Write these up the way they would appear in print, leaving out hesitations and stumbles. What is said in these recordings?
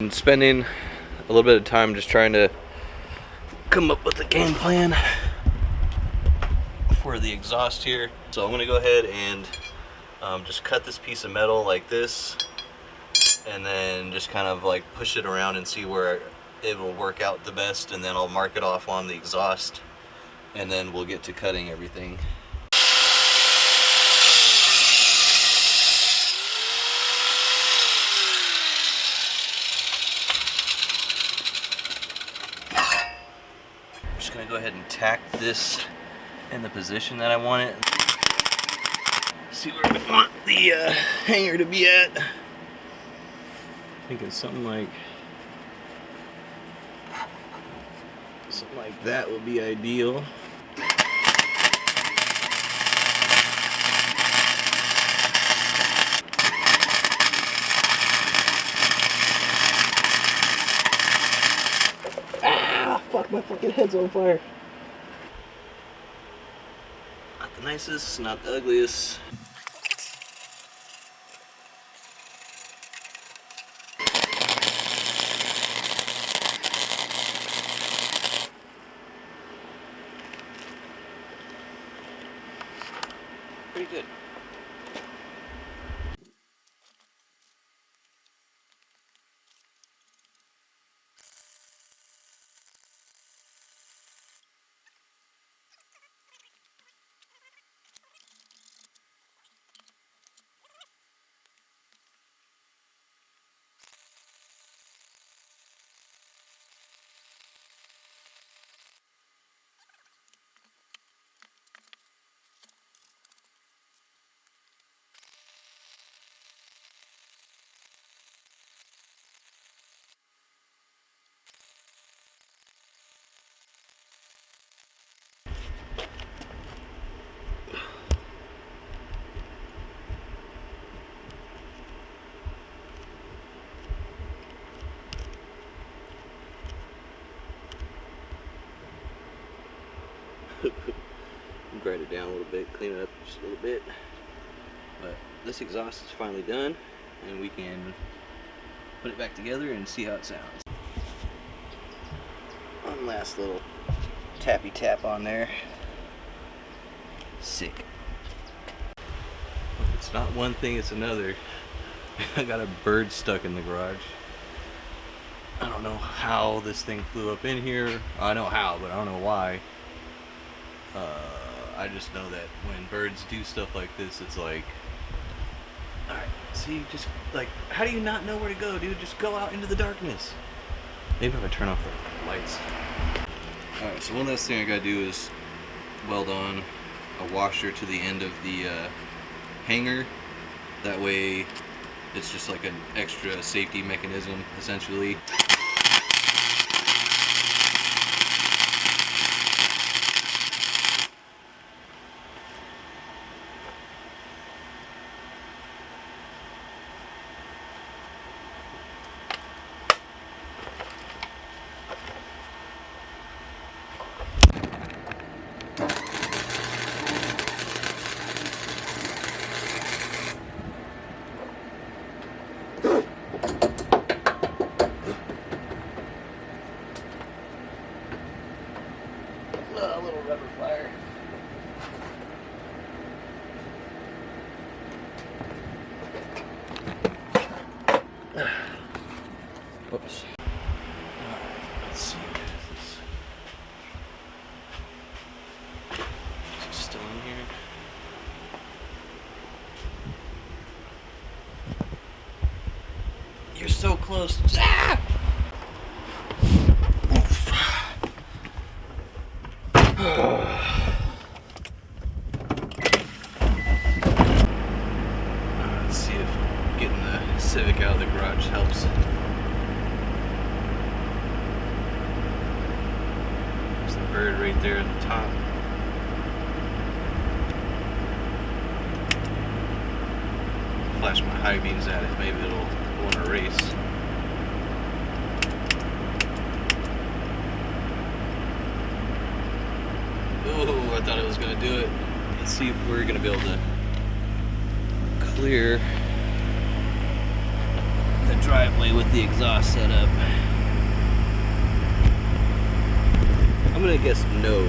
I'm spending a little bit of time just trying to come up with a game plan for the exhaust here. So I'm going to go ahead and just cut this piece of metal like this, and then just kind of like push it around and see where it will work out the best, and then I'll mark it off on the exhaust, and then we'll get to cutting everything. I'm just going to go ahead and tack this in the position that I want it. See where I want the hanger to be at. Thinking something like that would be ideal. Ah, fuck, my fucking head's on fire. Not the nicest, not the ugliest. Pretty good. Grind it down a little bit, clean it up just a little bit. But this exhaust is finally done, and we can put it back together and see how it sounds. One last little tappy tap on there. Sick. It's not one thing, it's another. I got a bird stuck in the garage. I don't know how this thing flew up in here. I know how, but I don't know why. I just know that when birds do stuff like this, it's like, alright, see, just like, how do you not know where to go, dude? Just go out into the darkness. Maybe if I turn off the lights. Alright, so one last thing I gotta do is weld on a washer to the end of the hanger. That way, it's just like an extra safety mechanism, essentially. A little rubber flyer. Whoops. Alright, let's see. Is it still in here? You're so close. Ah! Let's see if getting the Civic out of the garage helps. There's the bird right there at the top. Flash my high beams at it, maybe it'll want to race. Oh, I thought it was going to do it. Let's see if we're going to be able to clear the driveway with the exhaust set up. I'm gonna guess no.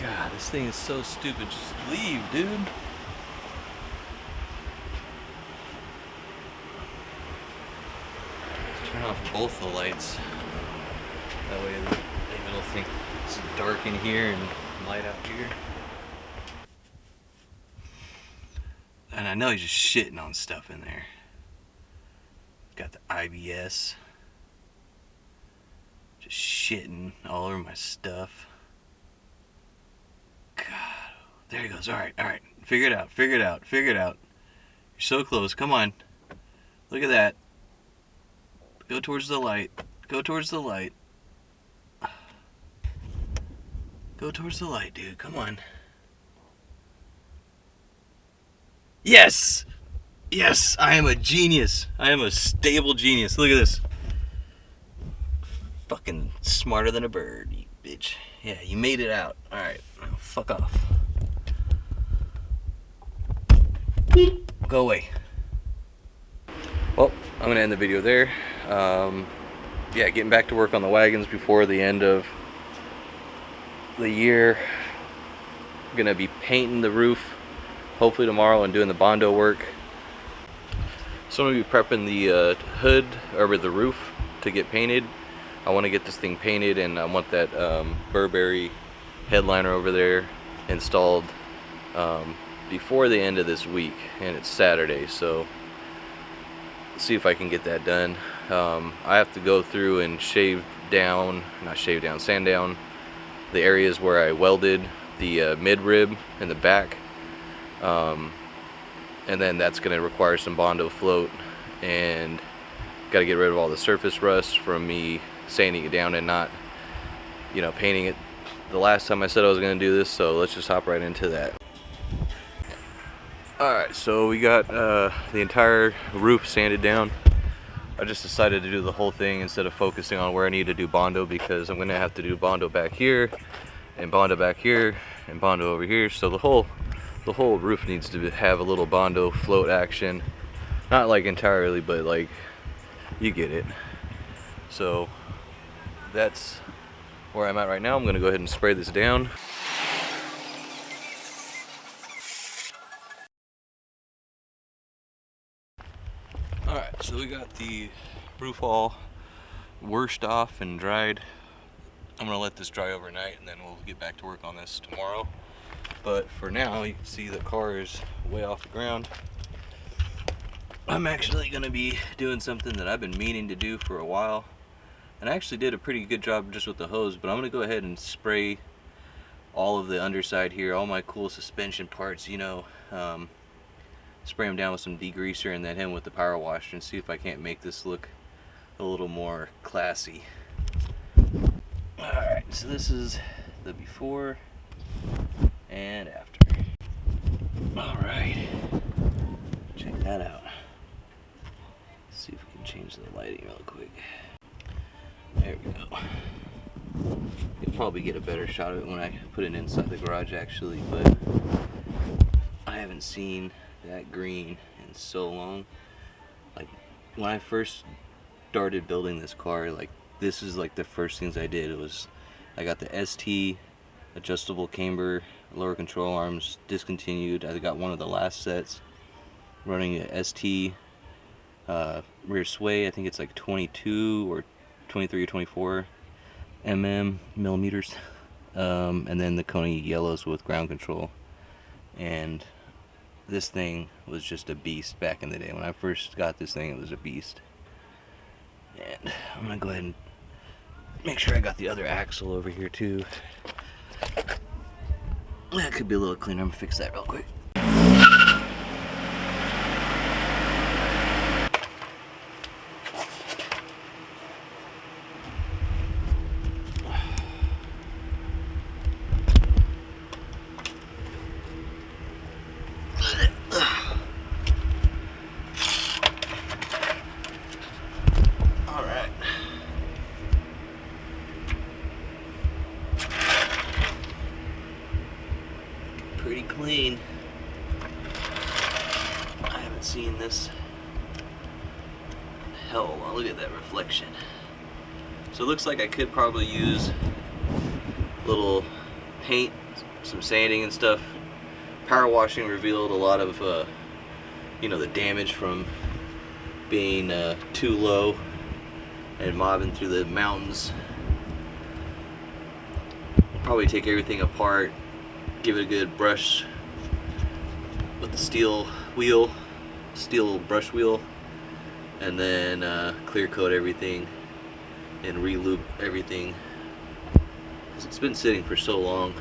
God, this thing is so stupid. Just leave, dude. Turn off both the lights. That way maybe they'll think it's dark in here and light out here. And I know he's just shitting on stuff in there. Got the IBS. Just shitting all over my stuff. God. There he goes. Alright. Figure it out. You're so close. Come on. Look at that. Go towards the light. Go towards the light, dude. Come on. Yes! Yes! I am a genius. I am a stable genius. Look at this. Fucking smarter than a bird, you bitch. Yeah, you made it out. Alright. Now fuck off. Go away. Well, I'm gonna end the video there. Yeah, getting back to work on the wagons before the end of the year. I'm gonna be painting the roof hopefully tomorrow and doing the Bondo work. So I'm gonna be prepping the hood over the roof to get painted. I want to get this thing painted, and I want that Burberry headliner over there installed before the end of this week, and it's Saturday, so see if I can get that done. I have to go through and sand down the areas where I welded the mid-rib in the back, and then that's going to require some Bondo float, and got to get rid of all the surface rust from me sanding it down and not, you know, painting it the last time I said I was going to do this. So let's just hop right into that. Alright, so we got the entire roof sanded down. I just decided to do the whole thing instead of focusing on where I need to do Bondo, because I'm going to have to do Bondo back here, and Bondo back here, and Bondo over here. So the whole roof needs to have a little Bondo float action. Not like entirely, but like, you get it. So that's where I'm at right now. I'm going to go ahead and spray this down. Alright, so we got the roof all washed off and dried. I'm going to let this dry overnight, and then we'll get back to work on this tomorrow. But for now, you can see the car is way off the ground. I'm actually going to be doing something that I've been meaning to do for a while. And I actually did a pretty good job just with the hose, but I'm going to go ahead and spray all of the underside here, all my cool suspension parts, you know. Spray them down with some degreaser and then hit them with the power washer and see if I can't make this look a little more classy. Alright, so this is the before and after. Alright, check that out. Let's see if we can change the lighting real quick. There we go. You'll probably get a better shot of it when I put it inside the garage actually, but I haven't seen that green in so long. Like, when I first started building this car, like, this is like the first things I did. It was, I got the ST adjustable camber, lower control arms discontinued. I got one of the last sets running a ST rear sway. I think it's like 22 or 23 or 24 millimeters, and then the Kona yellows with ground control. And this thing was just a beast back in the day. When I first got this thing, it was a beast. And I'm gonna go ahead and make sure I got the other axle over here too. That could be a little cleaner. I'm gonna fix that real quick. clean. I haven't seen this. Hell, look at that reflection. So it looks like I could probably use a little paint, some sanding and stuff. Power washing revealed a lot of, you know, the damage from being too low and mobbing through the mountains. Probably take everything apart, give it a good brush with the steel brush wheel, and then clear coat everything and re-lube everything, because it's been sitting for so long.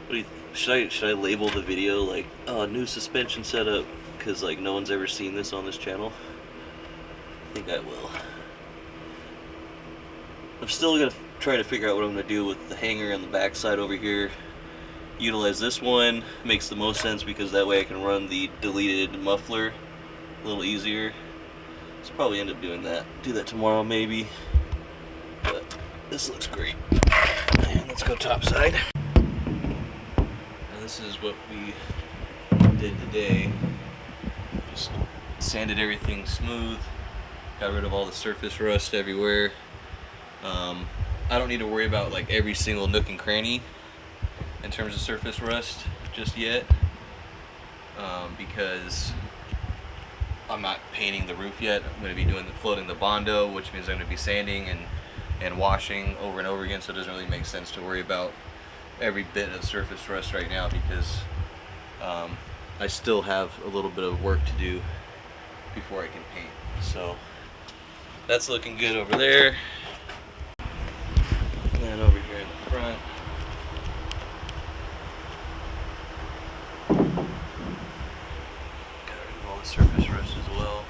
What do you think? Should I label the video like, oh, new suspension setup, because like no one's ever seen this on this channel? I think I will. I'm still gonna try to figure out what I'm gonna do with the hanger on the back side over here. Utilize this one, makes the most sense because that way I can run the deleted muffler a little easier. So probably end up doing that. Do that tomorrow maybe. But this looks great. And let's go top side. This is what we did today. Just sanded everything smooth, got rid of all the surface rust everywhere. I don't need to worry about like every single nook and cranny in terms of surface rust just yet, because I'm not painting the roof yet. I'm going to be floating the Bondo, which means I'm going to be sanding and washing over and over again, so it doesn't really make sense to worry about every bit of surface rust right now, because I still have a little bit of work to do before I can paint. So that's looking good over there. And then over here in the front, got rid of all the surface rust as well.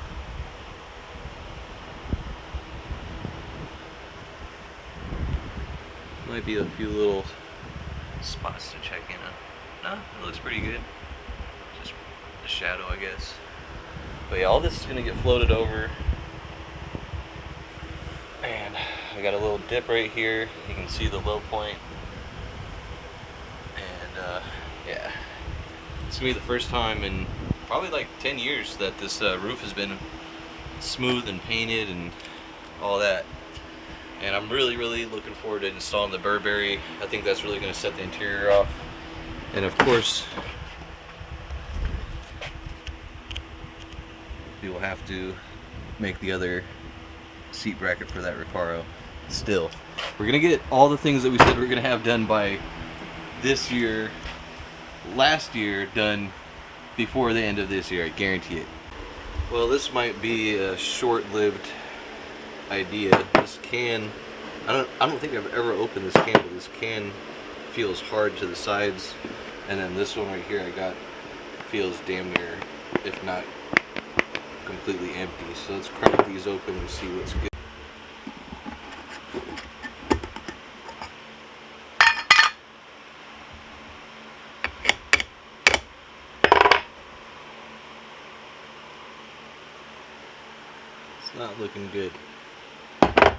Might be a few little spots to check in on. No, it looks pretty good. Just a shadow, I guess. But yeah, all this is gonna get floated over. And I got a little dip right here. You can see the low point. And yeah, it's gonna be the first time in probably like 10 years that this roof has been smooth and painted and all that. And I'm really looking forward to installing the Burberry. I think that's really going to set the interior off. And of course, we will have to make the other seat bracket for that Recaro still. We're going to get all the things that we said we are going to have done by this year, last year, done before the end of this year, I guarantee it. Well, this might be a short-lived idea. This can, I don't think I've ever opened this can, but this can feels hard to the sides, and then this one right here I got feels damn near, if not completely empty. So let's crack these open and see what's good. It's not looking good.